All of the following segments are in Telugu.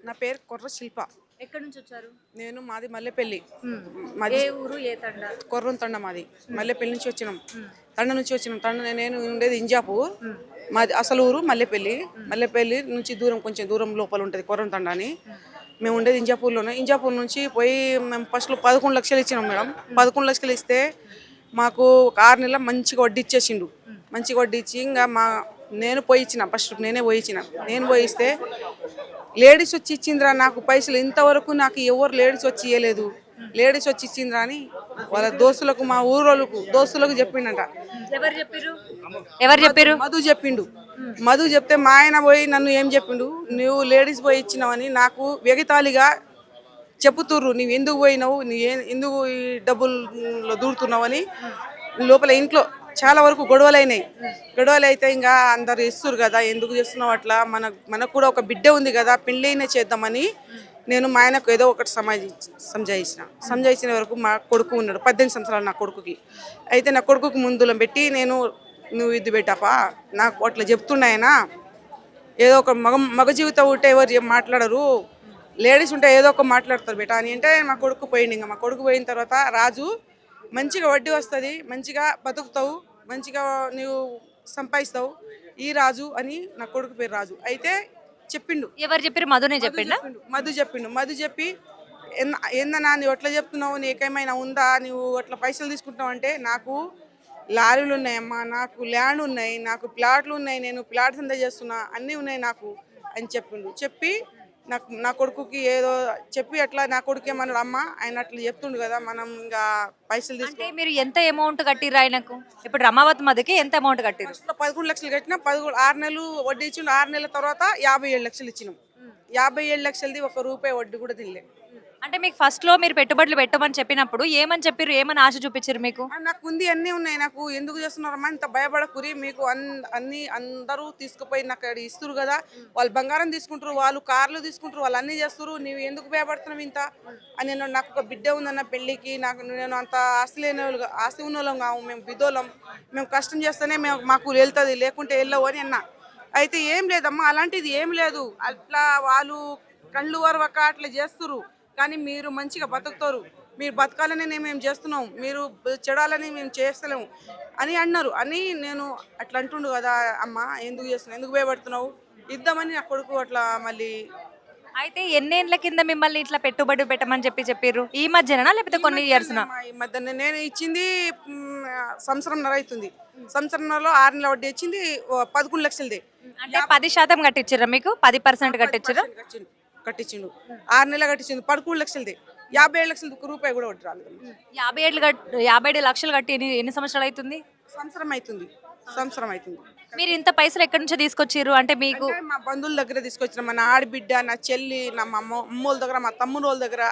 నా పేరు కొర్ర శిల్ప. ఎక్కడి నుంచి వచ్చారు? మాది మల్లెపల్లి. హ్మ్. మాది ఏ ఊరు? ఏ తండ? కొర్రం తండ మాది. మల్లెపల్లి నుంచి వచ్చినాం. తండ నుంచి వచ్చినాం. నేను ఉండేది ఇంజాపూర్. మాది అసలు ఊరు మల్లెపల్లి. మల్లెపల్లి నుంచి కొంచెం దూరం లోపల ఉంటుంది కొర్రం తండ అని. మేము ఉండేది ఇంజాపూర్లోనే. ఇంజాపూర్ నుంచి పోయి మేము ఫస్ట్లో 11 లక్షలు ఇచ్చినాం మేడం. 11 లక్షలు ఇస్తే మాకు ఒక 6 నెలల మంచిగా వడ్డీ ఇచ్చేసిండు. మంచిగా వడ్డీ ఇచ్చి ఇంకా నేను పోయి ఇచ్చిన, ఫస్ట్ నేనే పోయి ఇచ్చిన. నేను పోయి ఇస్తే లేడీస్ వచ్చి ఇచ్చిందిరా నాకు పైసలు, ఇంతవరకు నాకు ఎవరు లేడీస్ వచ్చి ఇవ్వలేదు, లేడీస్ వచ్చి ఇచ్చిందిరా అని వాళ్ళ దోస్తులకు, మా ఊరోళ్ళకు దోస్తులకు చెప్పిండట. ఎవరు చెప్పారు? మధు చెప్తే మా ఆయన పోయి నన్ను ఏం చెప్పిండు, నువ్వు లేడీస్ పోయి ఇచ్చినావని నాకు వెగతాళిగా చెప్పుతుర్రు, నువ్వు ఎందుకు పోయినావు, ఎందుకు ఈ డబ్బుల్లో దూరుతున్నావు అని. లోపల ఇంట్లో చాలా వరకు గొడవలు అయితే ఇంకా అందరు ఇస్తురు కదా, ఎందుకు చేస్తున్నావు అట్లా, మనకు కూడా ఒక బిడ్డ ఉంది కదా, పెళ్ళైనా చేద్దామని నేను మా ఆయనకు ఏదో ఒకటి సంజాయించిన వరకు. మా కొడుకు ఉన్నాడు 18 సంవత్సరాలు నా కొడుకుకి. అయితే నా కొడుకుకి ముందులో పెట్టి నువ్వు ఇది పెట్టాపా, నాకు అట్లా చెప్తున్నాయనా, ఏదో ఒక మగ జీవితం ఉంటే ఎవరు మాట్లాడరు, లేడీస్ ఉంటే ఏదో ఒక మాట్లాడతారు బేటా అని అంటే మా కొడుకు పోయింది. ఇంకా మా కొడుకు పోయిన తర్వాత రాజు మంచిగా వడ్డీ వస్తుంది, మంచిగా బతుకుతావు, మంచిగా నువ్వు సంపాదిస్తావు ఈ రాజు అని. నా కొడుకు పేరు రాజు. అయితే చెప్పిండు. ఎవరు చెప్పారు? మధునే చెప్పిండు. మధు చెప్పి ఏందన్నా నువ్వు ఎట్లా చెప్తున్నావు, నీకేమైనా ఉందా, నువ్వు అట్లా పైసలు తీసుకుంటావు అంటే, నాకు లారీలు ఉన్నాయమ్మా, నాకు ల్యాండ్ ఉన్నాయి, నాకు ప్లాట్లు ఉన్నాయి, నేను ప్లాట్ దందా చేస్తున్నా, అన్నీ ఉన్నాయి నాకు అని చెప్పిండు. చెప్పి నా కొడుకుకి ఏదో చెప్పి అట్లా నా కొడుకు ఏమన్నాడు, అమ్మ ఆయన అట్లా చెప్తుండు కదా, మనం ఇంకా పైసలు తీసుకుంటే మీరు ఎంత అమౌంట్ కట్టిర్రు ఆయనకు? ఇప్పుడు రమావతి మధ్యకి ఎంత అమౌంట్ కట్టిర్రు? 11 లక్షలు కట్టినా, 6 నెలలు వడ్డీ ఇచ్చిండు. 6 నెలల తర్వాత 57 లక్షలు ఇచ్చినాం. 57 లక్షలది ₹1 వడ్డీ కూడా తినలేదు. అంటే మీకు ఫస్ట్ లో మీరు పెట్టుబడులు పెట్టమని చెప్పినప్పుడు ఏమని చెప్పారు, ఏమని ఆశ చూపించారు మీకు? నాకు ఉంది, అన్నీ ఉన్నాయి, నాకు ఎందుకు చేస్తున్నారమ్మా ఇంత భయపడకురి, మీకు అన్ని అందరూ తీసుకుపోయి నాకు ఇస్తురు కదా, వాళ్ళు బంగారం తీసుకుంటారు, వాళ్ళు కార్లు తీసుకుంటారు, వాళ్ళు అన్నీ చేస్తారు, నీవు ఎందుకు భయపడుతున్నావు ఇంత అని. నాకు ఒక బిడ్డ ఉందన్న పెళ్ళికి, నేను అంత ఆస్తి ఉన్న వాళ్ళం కావు, మేము బిద్దోళ్ళం, మేము కష్టం చేస్తేనే మాకు వెళ్తుంది, లేకుంటే వెళ్ళవు అని అన్నా. అయితే ఏం లేదమ్మా, అలాంటిది ఏం లేదు, అట్లా వాళ్ళు కళ్ళు వరవక అట్లా చేస్తురు, కానీ మీరు మంచిగా బతుకుతారు, మీరు బతకాలని మేము చేస్తున్నాం, మీరు చెడాలని మేము చేస్తలేము అని అన్నారు. అని నేను అట్లా అంటుండు కదా, అమ్మ ఎందుకు చేస్తున్నావు, ఎందుకు భయపడుతున్నావు, ఇద్దామని నా కొడుకు అట్లా మళ్ళీ. అయితే ఎన్నేళ్ల కింద మిమ్మల్ని ఇట్లా పెట్టుబడి పెట్టమని చెప్పారు? ఈ మధ్యనా లేకపోతే కొన్ని ఇయర్స్? ఈ మధ్య నేను ఇచ్చింది సంవత్సరంన్నర అవుతుంది. సంవత్సరంలో 6 నెలల వడ్డీ వచ్చింది 11 లక్షలది. అంటే 10% కట్టించారా మీకు? 10% కట్టించారా? కట్టించిండు. 6 నెలలు కట్టించిండు 11 లక్షలది. 57 లక్షలు రూపాయి కూడా వడ్డీ రాలేదు. 57 లక్షలు కట్టి ఎన్ని సంవత్సరాలు అవుతుంది? సంవత్సరం అవుతుంది. మీరు ఇంత పైసలు ఎక్కడి నుంచో తీసుకొచ్చారు? అంటే మీకు మా బంధువుల దగ్గర తీసుకొచ్చిన, మా ఆడబిడ్డ, నా చెల్లి, మా అమ్మోళ్ళ దగ్గర, మా తమ్ముడు వాళ్ళ దగ్గర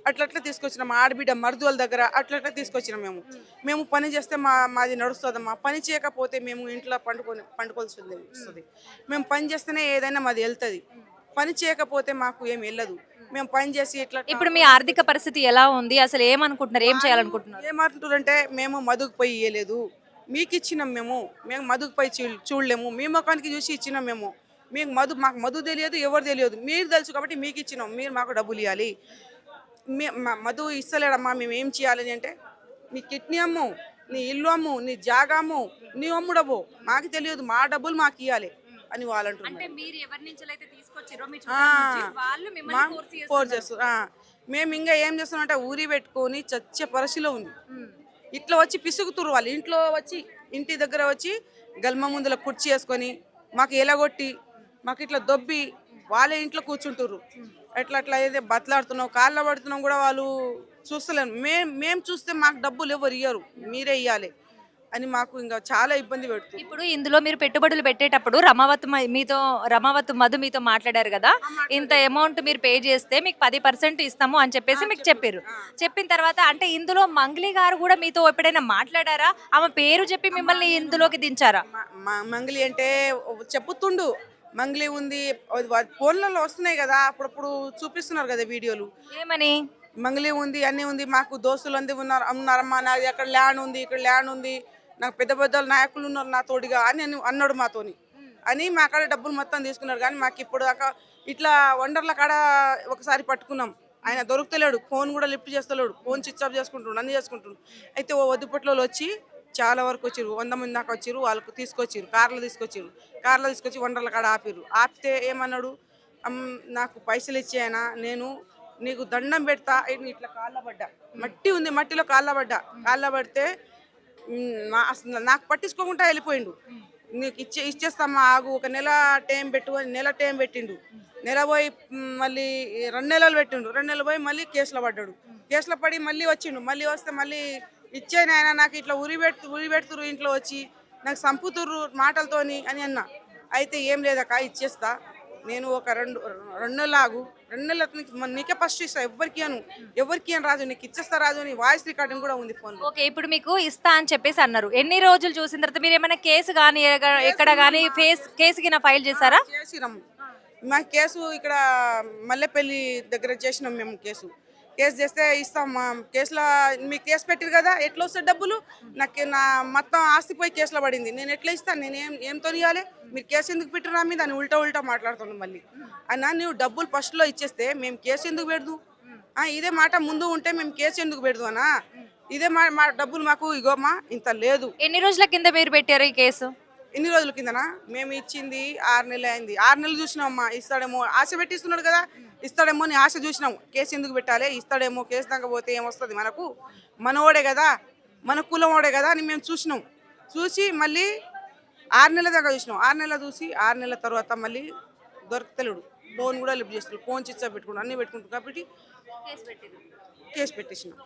అట్లా తీసుకొచ్చినాం, మా ఆడబిడ్డ మరుదు వాళ్ళ దగ్గర అట్లా తీసుకొచ్చినాం. మేము పని చేస్తే మాది నడుస్తుందమ్మా, పని చేయకపోతే మేము ఇంట్లో పండుకోవాల్సి వస్తుంది. మేము పని చేస్తేనే ఏదైనా మాది వెళ్తుంది, పని చేయకపోతే మాకు ఏం వెళ్ళదు. మేము పని చేసి ఇట్లా. ఇప్పుడు మీ ఆర్థిక పరిస్థితి ఎలా ఉంది? అసలు ఏమనుకుంటున్నారు, ఏం చేయాలనుకుంటున్నారు? ఏమంటారంటే, మేము మధుకు పోయి ఇవ్వలేదు, మీకు ఇచ్చినాం, మేము మధుకు పోయి చూడలేము, మీ ముఖానికి చూసి ఇచ్చినాం, మాకు మధు తెలియదు, ఎవరు తెలియదు, మీరు తెలుసు కాబట్టి మీకు ఇచ్చినాం, మీరు మాకు డబ్బులు ఇవ్వాలి. మధు ఇస్తలేడమ్మా, మేము ఏం చేయాలని అంటే, నీ కిడ్నీ అమ్ము, నీ ఇల్లు అమ్ము, నీ జాగా అమ్ము, నీ అమ్ముడవు, మాకు తెలియదు, మా డబ్బులు మాకు ఇవ్వాలి అని వాళ్ళు అంటున్నారు. మేము ఇంకా ఏం చేస్తున్నామంటే, ఊరి పెట్టుకొని చచ్చే పరిస్థితిలో ఉంది. ఇట్లా వచ్చి పిసుగుతురు వాళ్ళు, ఇంట్లో వచ్చి ఇంటి దగ్గర వచ్చి గల్మ ముందులో కుర్చీ వేసుకొని మాకు ఎలగొట్టి, మాకు ఇట్లా దొబ్బి వాళ్ళే ఇంట్లో కూర్చుంటుర్రు. అట్లా అయితే బతలాడుతున్నాం, కాళ్ళ పడుతున్నాం కూడా వాళ్ళు చూస్తలేము. మేము చూస్తే మాకు డబ్బులు ఎవరు ఇయ్యరు, మీరే ఇవ్వాలి అని మాకు ఇంకా చాలా ఇబ్బంది పెడుతుంది. ఇప్పుడు ఇందులో మీరు పెట్టుబడులు పెట్టేటప్పుడు రమావతి మధు మీతో మాట్లాడారు కదా, ఇంత అమౌంట్ మీరు పే చేస్తే మీకు 10% ఇస్తాము అని చెప్పేసి మీకు చెప్పారు. చెప్పిన తర్వాత అంటే ఇందులో మంగ్లీ గారు కూడా మీతో ఎప్పుడైనా మాట్లాడారా? ఆమె పేరు చెప్పి మిమ్మల్ని ఇందులోకి దించారా? మంగ్లీ అంటే చెప్పుతుండు, మంగ్లీ ఉంది, ఫోన్లలో వస్తున్నాయి కదా, అప్పుడప్పుడు చూపిస్తున్నారు కదా వీడియోలు, ఏమని మంగ్లీ ఉంది, అన్నీ ఉంది, మాకు దోస్తులు అంది ఉన్నారమ్మా, నాది అక్కడ ల్యాండ్ ఉంది, ఇక్కడ ల్యాండ్ ఉంది, నాకు పెద్ద నాయకులు ఉన్నారు నా తోడిగా అని అన్నాడు మాతోని. అని మా అక్కడ డబ్బులు మొత్తం తీసుకున్నారు, కానీ మాకు ఇప్పుడు దాకా ఇట్లా వండర్ల కాడ ఒకసారి పట్టుకున్నాం. ఆయన దొరుకుతలేడు, ఫోన్ కూడా లిఫ్ట్ చేస్తలేడు, ఫోన్ స్విచ్ ఆఫ్ చేసుకుంటుండు, అన్ని చేసుకుంటుండు. అయితే ఓ వద్దుపట్లో వచ్చి చాలా వరకు వచ్చిర్రు, 100 మంది దాకా వచ్చిర్రు. వాళ్ళకు తీసుకొచ్చిర్రు, కార్లో తీసుకొచ్చి వండర్ల కాడ ఆపిర్రు. ఆపితే ఏమన్నాడు, నాకు పైసలు ఇచ్చేయనా, నేను నీకు దండం పెడతా. ఇట్లా కాళ్ళ పడ్డా, మట్టి ఉంది, మట్టిలో కాళ్ళ పడితే అసలు నాకు పట్టించుకోకుండా వెళ్ళిపోయిండు. నీకు ఇచ్చేస్తామా ఆగు, ఒక నెల టైం పెట్టు అని నెల టైం పెట్టిండు. నెల పోయి మళ్ళీ 2 నెలలు పెట్టిండు. 2 నెలలు పోయి మళ్ళీ కేసులో పడ్డాడు. కేసులో పడి మళ్ళీ వచ్చిండు. మళ్ళీ వస్తే మళ్ళీ ఇచ్చేయను ఆయన, నాకు ఇట్లా ఉరి పెడుతురు ఇంట్లో వచ్చి, నాకు సంపుతుర్రు మాటలతోని అని అన్నా. అయితే ఏం లేదక్క, ఇచ్చేస్తా, నేను ఒక రెండు నెలలు ఆగు, 2 నెలలు నీకే ఫస్ట్ ఇస్తా, ఎవరికి అని రాజు, నీకు ఇచ్చేస్తా రాజు అని వాయిస్ రికార్డింగ్ కూడా ఉంది ఫోన్. ఓకే, ఇప్పుడు మీకు ఇస్తా అని చెప్పేసి అన్నారు. ఎన్ని రోజులు చూసిన తర్వాత మీరు ఏమైనా కేసు కానీ ఎక్కడ కానీ కేసుకి నా ఫైల్ చేశారా? చేసినాం. మా కేసు ఇక్కడ మల్లెపల్లి దగ్గర చేసినాం మేము. కేసు చేస్తే ఇస్తాం. మా కేసులో మీకు కేసు పెట్టిరు కదా, ఎట్లా వస్తాయి డబ్బులు, నాకు నా మొత్తం ఆస్తి పోయి కేసులో పడింది, నేను ఎట్లా ఇస్తాను, నేను ఏంతో ఇవ్వాలి, మీరు కేసు ఎందుకు పెట్టిరు నా మీద అని ఉల్టా మాట్లాడుతున్నాం. మళ్ళీ అన్న, నువ్వు డబ్బులు ఫస్ట్లో ఇచ్చేస్తే మేము కేసు ఎందుకు పెడదు, ఇదే మాట ముందు ఉంటే మేము కేసు ఎందుకు పెడదు అన్నా, ఇదే మా డబ్బులు మాకు ఇగోమ్మా ఇంత లేదు. ఎన్ని రోజుల కింద మీరు పెట్టారు ఈ కేసు? ఎన్ని రోజుల కిందనా, మేము ఇచ్చింది 6 నెలలు అయింది. 6 నెలలు చూసినామమ్మా, ఇస్తాడేమో ఆశ పెట్టిస్తున్నాడు కదా, ఇస్తాడేమో అని ఆశ చూసినాం. కేసు ఎందుకు పెట్టాలి, ఇస్తాడేమో, కేసు దాకా పోతే ఏమొస్తుంది మనకు, మనోడే కదా, మన కులమోడే కదా అని మేము చూసినాం. చూసి మళ్ళీ 6 నెలల దాకా చూసినాం. 6 నెలలు చూసి 6 నెలల తర్వాత మళ్ళీ దొరకలేడు. ఫోన్ కూడా లిఫ్ట్ చేస్తాడు, ఫోన్ చిచ్చా పెట్టుకుంటాడు, అన్నీ పెట్టుకుంటాడు. కాబట్టి కేసు పెట్టేసినాం.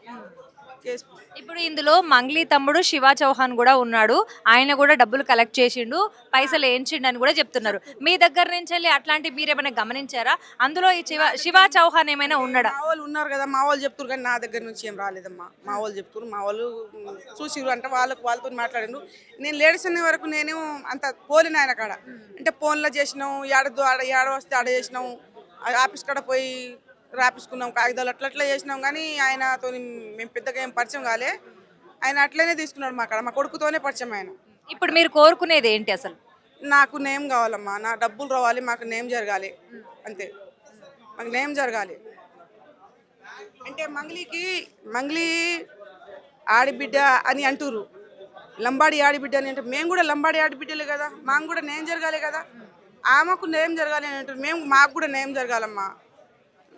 ఇప్పుడు ఇందులో మంగ్లీ తమ్ముడు శివ చౌహాన్ కూడా ఉన్నాడు, ఆయన కూడా డబ్బులు కలెక్ట్ చేసిండు, పైసలు ఏంచిండు అని కూడా చెప్తున్నారు. మీ దగ్గర నుంచి వెళ్ళి అట్లాంటి మీరు ఏమైనా గమనించారా? అందులో ఈ శివ చౌహాన్ ఏమైనా ఉన్నాడా? మా వాళ్ళు ఉన్నారు కదా, మా వాళ్ళు చెప్తున్నారు, కానీ నా దగ్గర నుంచి ఏం రాలేదమ్మా. మా వాళ్ళు చెప్తున్నారు, మా వాళ్ళు చూసిరు అంటే వాళ్ళతో మాట్లాడిండు. నేను లేడీస్ అనే వరకు నేను అంత పోలిన ఆయన కాడ, అంటే ఫోన్లో చేసినాం, ఏడ వస్తే ఆడ చేసినాం, ఆఫీస్ కాడ పోయి రాపించుకున్నాం, కాగితాలు అట్లా చేసినాం. కానీ ఆయనతో మేము పెద్దగా ఏం పరిచయం కాలే, ఆయన అట్లనే తీసుకున్నాడు మా కాడ, మా కొడుకుతోనే పరిచయం ఆయన. ఇప్పుడు మీరు కోరుకునేది ఏంటి అసలు? నాకు నేమ్ కావాలమ్మా, నా డబ్బులు రావాలి, మాకు నేమ్ జరగాలి, అంతే, మాకు నేమ్ జరగాలి. అంటే మంగ్లీ ఆడిబిడ్డ అని అంటురు, లంబాడి ఆడిబిడ్డ అని అంటారు. మేము కూడా లంబాడి ఆడిబిడ్డలే కదా, మాకు కూడా నేమ్ జరగాలి కదా, ఆమెకు నేమ్ జరగాలి అని అంటారు. మాకు కూడా నేమ్ జరగాలమ్మా,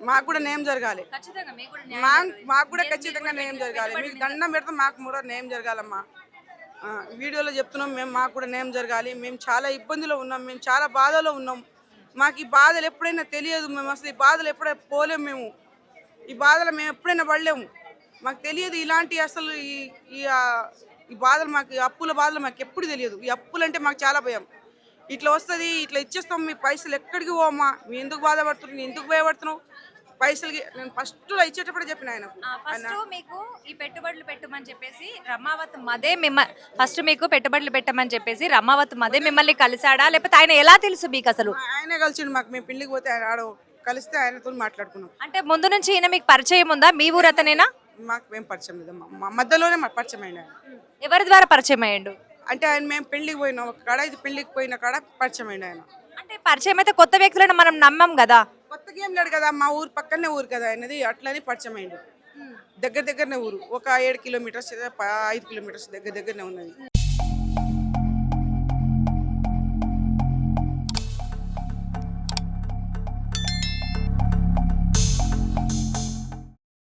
మాకు కూడా నేమ్ జరగాలి, మాకు కూడా ఖచ్చితంగా నేమ్ జరగాలి. మీకు దండం పెడితే మాకు కూడా నేమ్ జరగాలమ్మా. వీడియోలో చెప్తున్నాం మేము, మాకు కూడా నేమ్ జరగాలి. మేము చాలా ఇబ్బందిలో ఉన్నాం, మేము చాలా బాధలో ఉన్నాం. మాకు ఈ బాధలు ఎప్పుడైనా తెలియదు, మేము అసలు ఈ బాధలు ఎప్పుడైనా పోలేము, మేము ఈ బాధలు మేము ఎప్పుడైనా పడలేము, మాకు తెలియదు ఇలాంటి అసలు ఈ బాధలు, మాకు అప్పుల బాధలు మాకు ఎప్పుడు తెలియదు. ఈ అప్పులు అంటే మాకు చాలా భయం. ఇట్లా వస్తుంది, ఇట్లా ఇచ్చేస్తాం, మీ పైసలు ఎక్కడికి పోమ్మా, మీ ఎందుకు బాధపడుతున్నావు, నీ ఎందుకు భయపడుతున్నావు పైసలకి. నేను ఫస్ట్లో ఇచ్చేటప్పుడు చెప్పిన ఆయనకు, మీకు ఈ పెట్టుబడులు పెట్టమని చెప్పేసి రమావత్ మదే మీకు పెట్టుబడులు పెట్టమని చెప్పేసి రమావత్ మదే మిమ్మల్ని కలిసాడా, లేకపోతే ఆయన ఎలా తెలుసు మీకు అసలు? ఆయనే కలిసిండు మాకు, మేము పెళ్లికి పోతే ఆయన కలిస్తే ఆయనతో మాట్లాడుకున్నాం. అంటే ముందు నుంచి ఈయన మీకు పరిచయం ఉందా? మీ ఊరు అతనేనా? మాకు మేము పరిచయం లేదమ్మా, మా మధ్యలోనే మాకు పరిచయం అయ్యాడు. ఎవరి ద్వారా పరిచయం అయ్యాడు అంటే ఆయన మేము పెళ్లికి పోయినాం ఒక కాడ, ఇది పెళ్లికి పోయిన కాడ పరిచయం అయ్యాడు ఆయన. అంటే పరిచయం అయితే కొత్త వ్యక్తులను మనం నమ్మం కదా, కొత్తగా ఏం లేడు కదా, మా ఊరు పక్కనే ఊరు కదా ఆయనది, అట్లని పరిచయం అయ్యాడు. దగ్గరనే ఊరు, ఒక 7 కిలోమీటర్స్ 5 కిలోమీటర్స్ దగ్గరనే ఉన్నది.